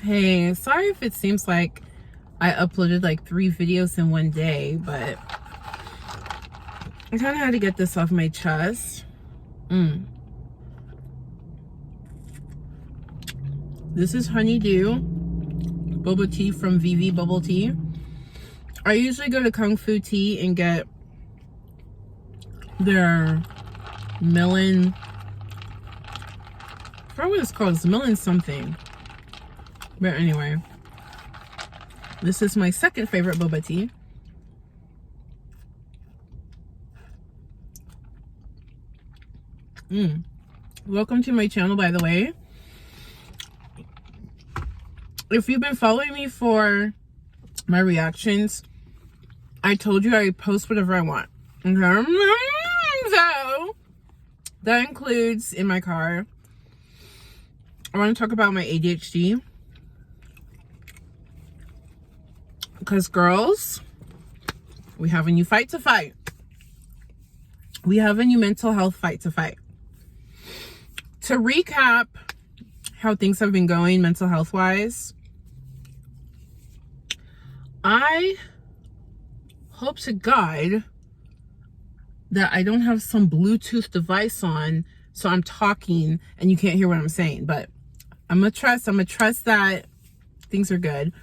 Hey, sorry if it seems like I uploaded like 3 videos in one day, but I kind of had to get this off my chest. This is honeydew boba tea from VV Bubble Tea. I usually go to Kung Fu Tea and get their melon, I forgot what it's called. It's melon something. But anyway, this is my second favorite boba tea. Welcome to my channel, by the way. If you've been following me for my reactions, I told you I post whatever I want. Okay? So that includes in my car. I want to talk about my ADHD. Because girls, we have a new fight to fight. We have a new mental health fight to fight. To recap how things have been going mental health wise, I hope to God that I don't have some Bluetooth device on, so I'm talking and you can't hear what I'm saying. But I'm gonna trust that things are good.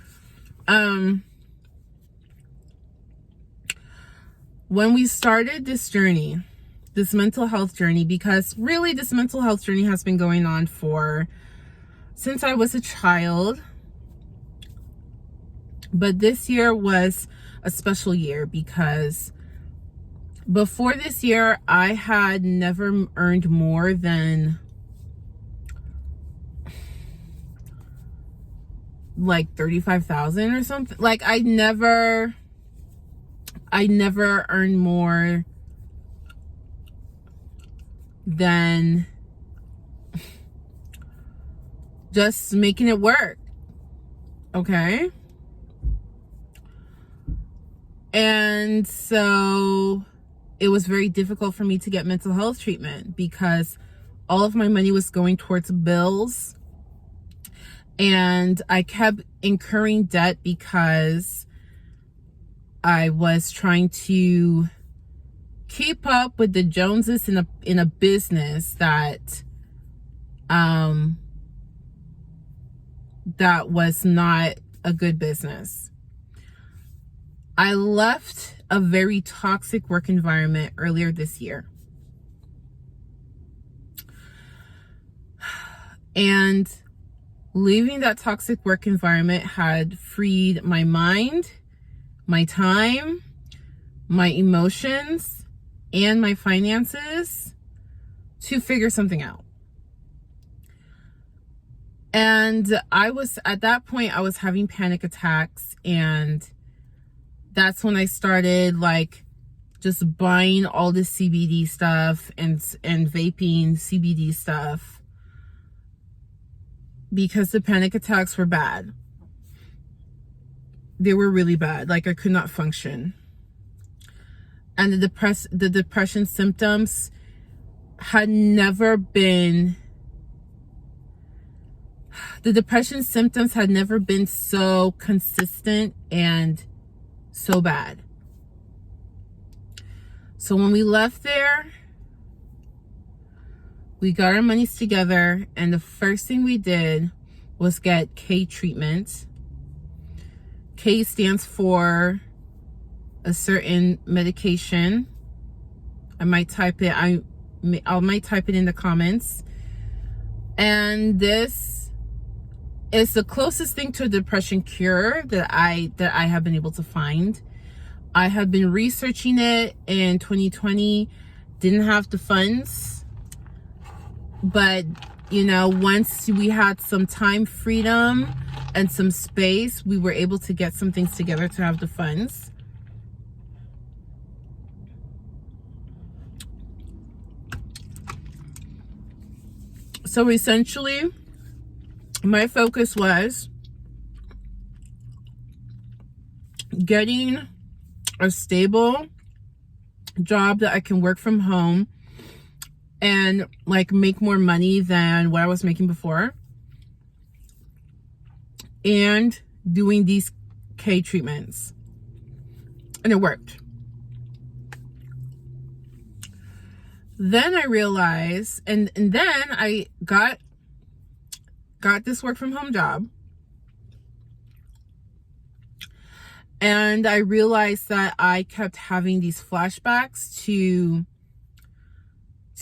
When we started this journey, this mental health journey, because really this mental health journey has been going on since I was a child. But this year was a special year because before this year, I had never earned more than like 35,000 or something. Like I never earned more than just making it work. Okay? And so it was very difficult for me to get mental health treatment because all of my money was going towards bills. And I kept incurring debt because I was trying to keep up with the Joneses in a business that was not a good business. I left a very toxic work environment earlier this year. And leaving that toxic work environment had freed my mind, my time, my emotions, and my finances to figure something out. And at that point, I was having panic attacks, and that's when I started like just buying all this CBD stuff and vaping CBD stuff because the panic attacks were bad. They were really bad. Like I could not function. And the depression symptoms had never been so consistent and so bad. So when we left there, we got our monies together, and the first thing we did was get K treatment. K stands for a certain medication. I might type it. I might type it in the comments. And this is the closest thing to a depression cure that I have been able to find. I have been researching it in 2020. Didn't have the funds, but you know, once we had some time freedom and some space, we were able to get some things together to have the funds. So essentially, my focus was getting a stable job that I can work from home and like make more money than what I was making before. and doing these K treatments. And it worked. Then I realized, and then I got this work from home job. And I realized that I kept having these flashbacks to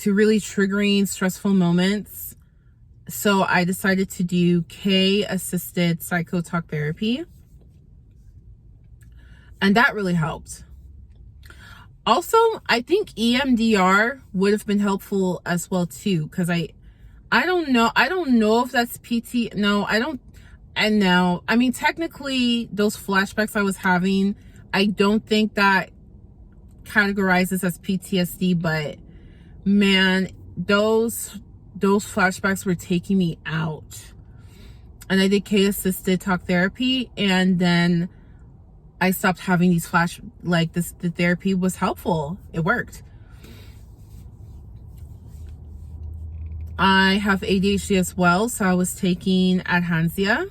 really triggering stressful moments. So I decided to do K-assisted psychotalk therapy. And that really helped. Also, I think EMDR would have been helpful as well too, because I don't know if that's PT. No, I don't. And now, I mean, technically those flashbacks I was having, I don't think that categorizes as PTSD, but man, those flashbacks were taking me out. And I did K-assisted talk therapy, and then I stopped having these the therapy was helpful. It worked. I have ADHD as well, so I was taking Adhansia.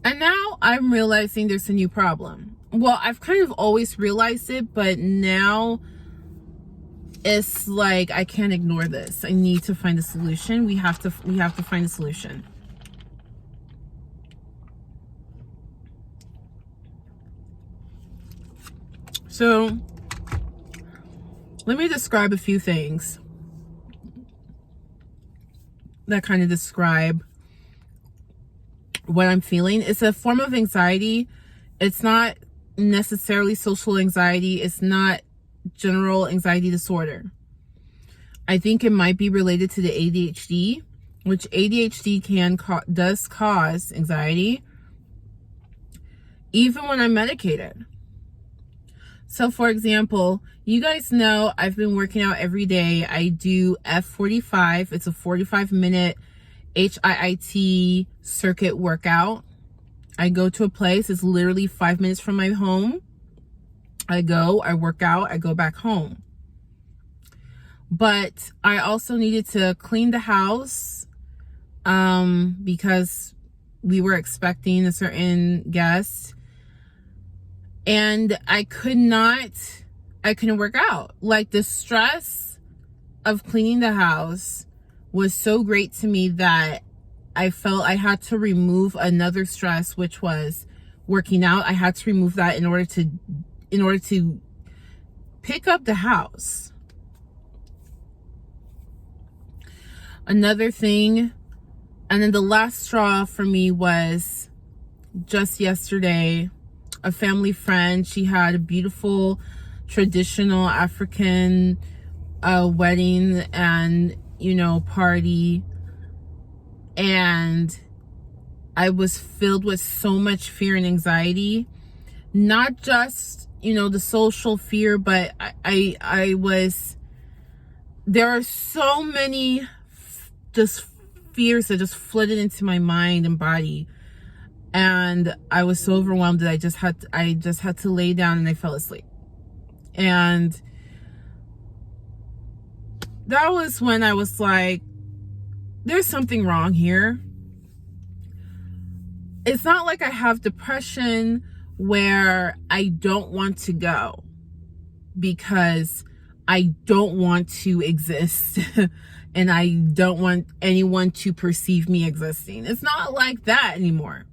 And now I'm realizing there's a new problem. Well, I've kind of always realized it, but now it's like I can't ignore this. I need to find a solution. We have to find a solution. So let me describe a few things that kind of describe what I'm feeling. It's a form of anxiety. It's not necessarily social anxiety. It's not general anxiety disorder. I think it might be related to the ADHD, which ADHD does cause anxiety, even when I'm medicated. So for example, you guys know I've been working out every day. I do F45. It's a 45-minute HIIT circuit workout. I go to a place. It's literally 5 minutes from my home. I go, I work out, I go back home. But I also needed to clean the house because we were expecting a certain guest. And I couldn't work out. Like, the stress of cleaning the house was so great to me that I felt I had to remove another stress, which was working out. I had to remove that in order to pick up the house. Another thing, and then the last straw for me was just yesterday. A family friend, she had a beautiful traditional African wedding and party, and I was filled with so much fear and anxiety, not just the social fear, but I was, there are so many just fears that just flooded into my mind and body. And I was so overwhelmed that I just had to lay down, and I fell asleep. And that was when I was like, there's something wrong here. It's not like I have depression where I don't want to go because I don't want to exist and I don't want anyone to perceive me existing. It's not like that anymore.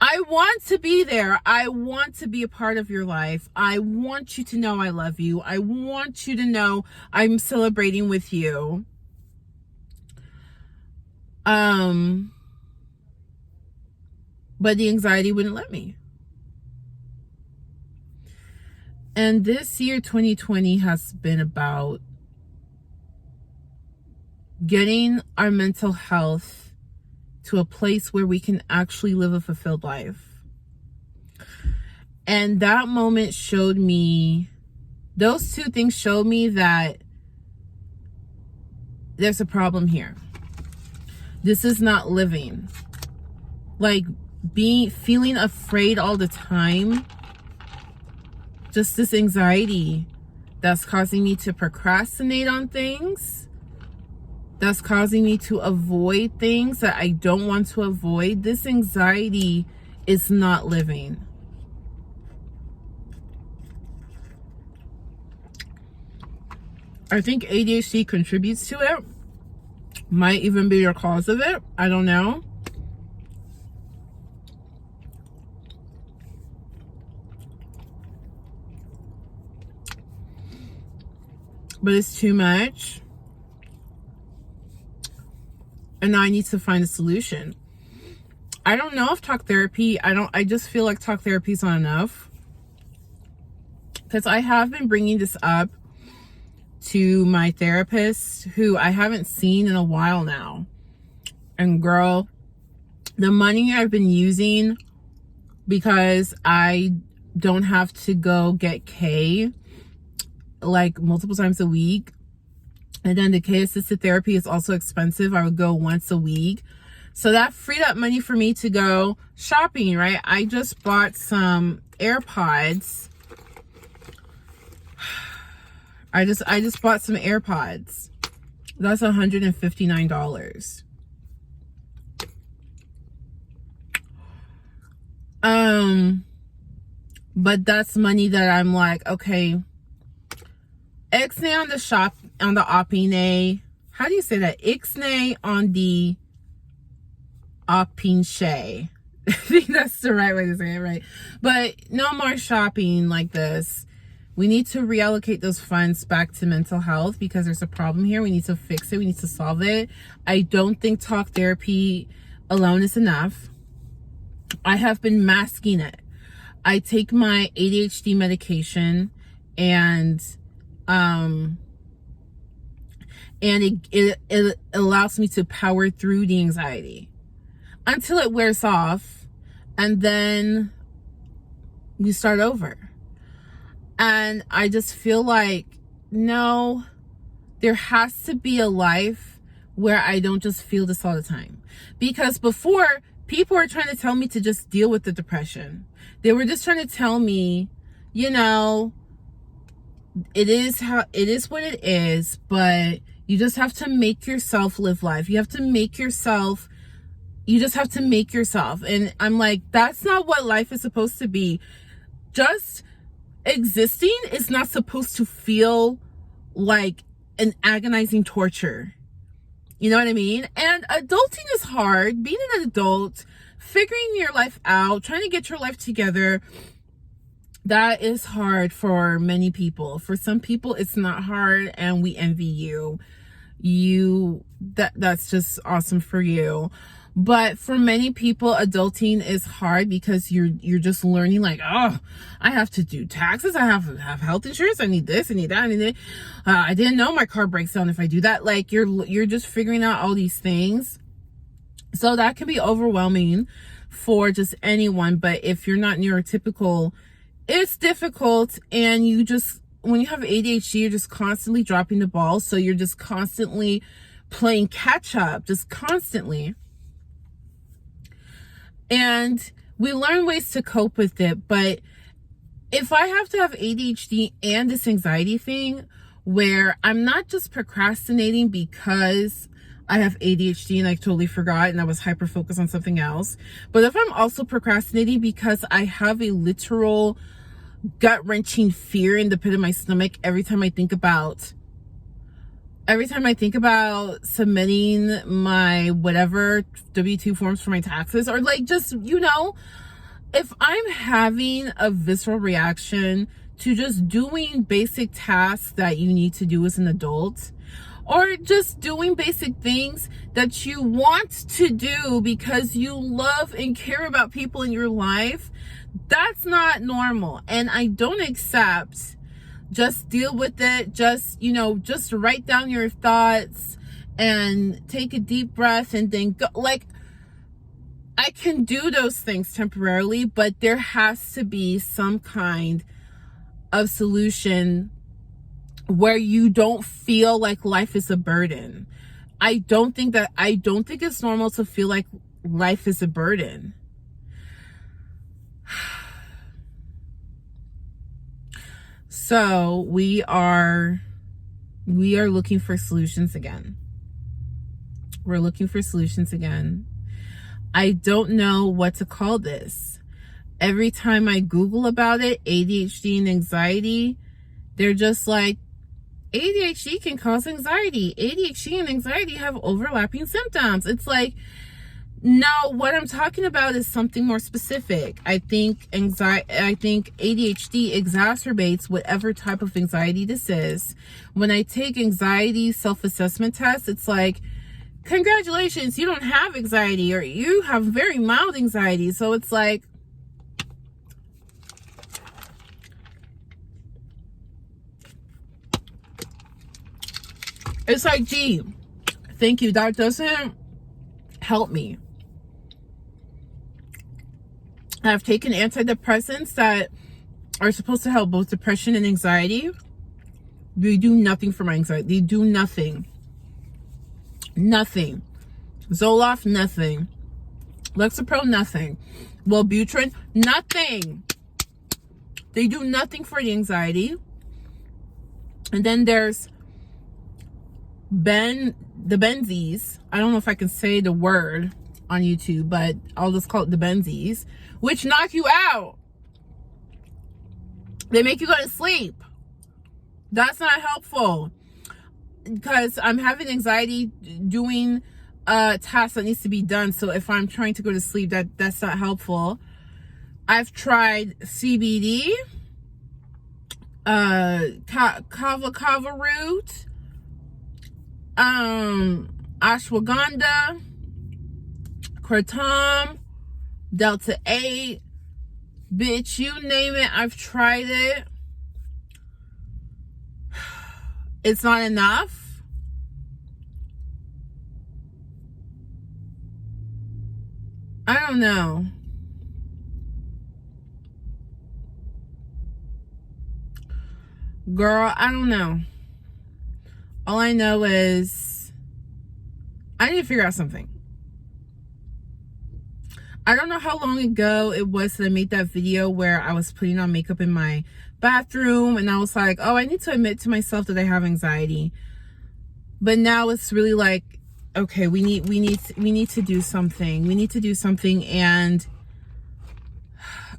I want to be there. I want to be a part of your life. I want you to know I love you. I want you to know I'm celebrating with you. But the anxiety wouldn't let me. And this year, 2020, has been about getting our mental health to a place where we can actually live a fulfilled life. And that moment showed me, those two things showed me that there's a problem here. This is not living. Like, feeling afraid all the time, just this anxiety that's causing me to procrastinate on things. that's causing me to avoid things that I don't want to avoid. This anxiety is not living. I think ADHD contributes to it. Might even be your cause of it. I don't know. But it's too much. And now I need to find a solution. I don't know if talk therapy, I just feel like talk therapy is not enough. Because I have been bringing this up to my therapist, who I haven't seen in a while now. And girl, the money I've been using, because I don't have to go get K like multiple times a week, and then the K assisted therapy is also expensive. I would go once a week, so that freed up money for me to go shopping, right? I just bought some AirPods. I just bought some AirPods. That's $159. But that's money that I'm like, okay, Ixnay on the shop, on the opine. How do you say that? Ixnay on the opinche. I think that's the right way to say it, right? But no more shopping like this. We need to reallocate those funds back to mental health, because there's a problem here. We need to fix it. We need to solve it. I don't think talk therapy alone is enough. I have been masking it. I take my ADHD medication, and it allows me to power through the anxiety until it wears off, and then we start over. And I just feel like, no, there has to be a life where I don't just feel this all the time. Because before, people were trying to tell me to just deal with the depression. They were just trying to tell me, you know, it is what it is, but you just have to make yourself live life. You have to make yourself, you just have to make yourself. And I'm like, that's not what life is supposed to be. Just existing is not supposed to feel like an agonizing torture. You know what I mean? And adulting is hard. Being an adult, figuring your life out, trying to get your life together, that is hard for many people. For some people, it's not hard, and we envy you. That's just awesome for you. But for many people, adulting is hard because you're just learning, like, oh, I have to do taxes, I have to have health insurance, I need this, I need that, I need it. I didn't know my car breaks down if I do that. Like, you're just figuring out all these things. So that can be overwhelming for just anyone. But if you're not neurotypical, it's difficult. And when you have ADHD, you're just constantly dropping the ball. So you're just constantly playing catch up, just constantly. And we learn ways to cope with it. But if I have to have ADHD and this anxiety thing, where I'm not just procrastinating because I have ADHD and I totally forgot and I was hyper focused on something else, but if I'm also procrastinating because I have a literal gut-wrenching fear in the pit of my stomach every time I think about submitting my whatever W-2 forms for my taxes, or like, just, you know, if I'm having a visceral reaction to just doing basic tasks that you need to do as an adult, or just doing basic things that you want to do because you love and care about people in your life, that's not normal. And I don't accept, just deal with it. Just, you know, just write down your thoughts and take a deep breath and then go. Like, I can do those things temporarily, but there has to be some kind of solution where you don't feel like life is a burden. I don't think it's normal to feel like life is a burden. So we are looking for solutions again. We're looking for solutions again. I don't know what to call this. Every time I Google about it, ADHD and anxiety, they're just like, ADHD can cause anxiety. ADHD and anxiety have overlapping symptoms. It's like, no, what I'm talking about is something more specific. I think ADHD exacerbates whatever type of anxiety this is. When I take anxiety self-assessment tests, it's like, congratulations, you don't have anxiety, or you have very mild anxiety. So it's like, gee, thank you. That doesn't help me. I've taken antidepressants that are supposed to help both depression and anxiety. They do nothing for my anxiety. They do nothing. Nothing. Zoloft, nothing. Lexapro, nothing. Wellbutrin, nothing. They do nothing for the anxiety. And then there's the Benzies. I don't know if I can say the word on YouTube, but I'll just call it the Benzies, which knock you out. They make you go to sleep. That's not helpful, because I'm having anxiety doing a task that needs to be done. So if I'm trying to go to sleep, that's not helpful. I've tried CBD, kava root, ashwagandha, kratom, delta 8, bitch, you name it, I've tried it. It's not enough. I don't know. Girl, I don't know. All I know is I need to figure out something. I don't know how long ago it was that I made that video where I was putting on makeup in my bathroom, and I was like, oh, I need to admit to myself that I have anxiety. But now it's really like, okay, we need to do something. We need to do something. And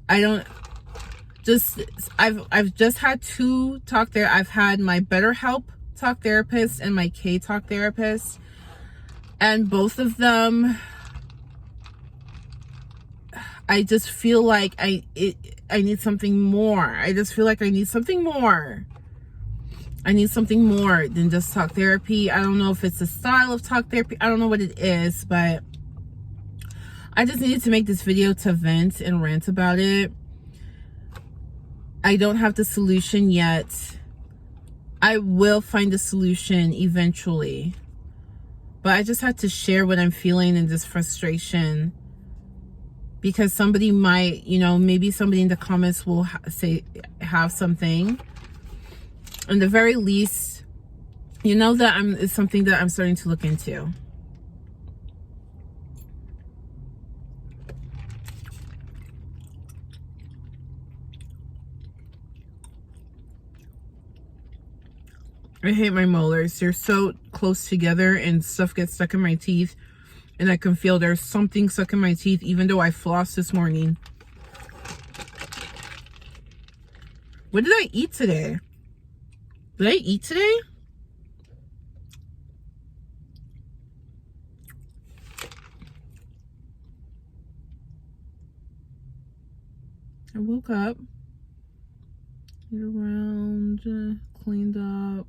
I've just had two talk there. I've had my BetterHelp talk therapist and my K talk therapist, and both of them, I just feel like I need something more. I just feel like I need something more. I need something more than just talk therapy. I don't know if it's a style of talk therapy. I don't know what it is, but I just needed to make this video to vent and rant about it. I don't have the solution yet. I will find the solution eventually. But I just had to share what I'm feeling in this frustration, because somebody might, maybe somebody in the comments will have something. In the very least, that it's something that I'm starting to look into. I hate my molars. They're so close together and stuff gets stuck in my teeth. And I can feel there's something stuck in my teeth even though I flossed this morning. What did I eat today? Did I eat today? I woke up, get around, cleaned up.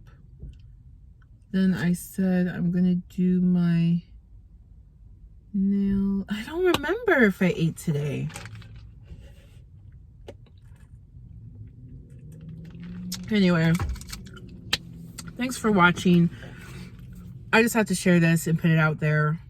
Then I said I'm gonna do my nail. I don't remember if I ate today. Anyway, thanks for watching. I just had to share this and put it out there.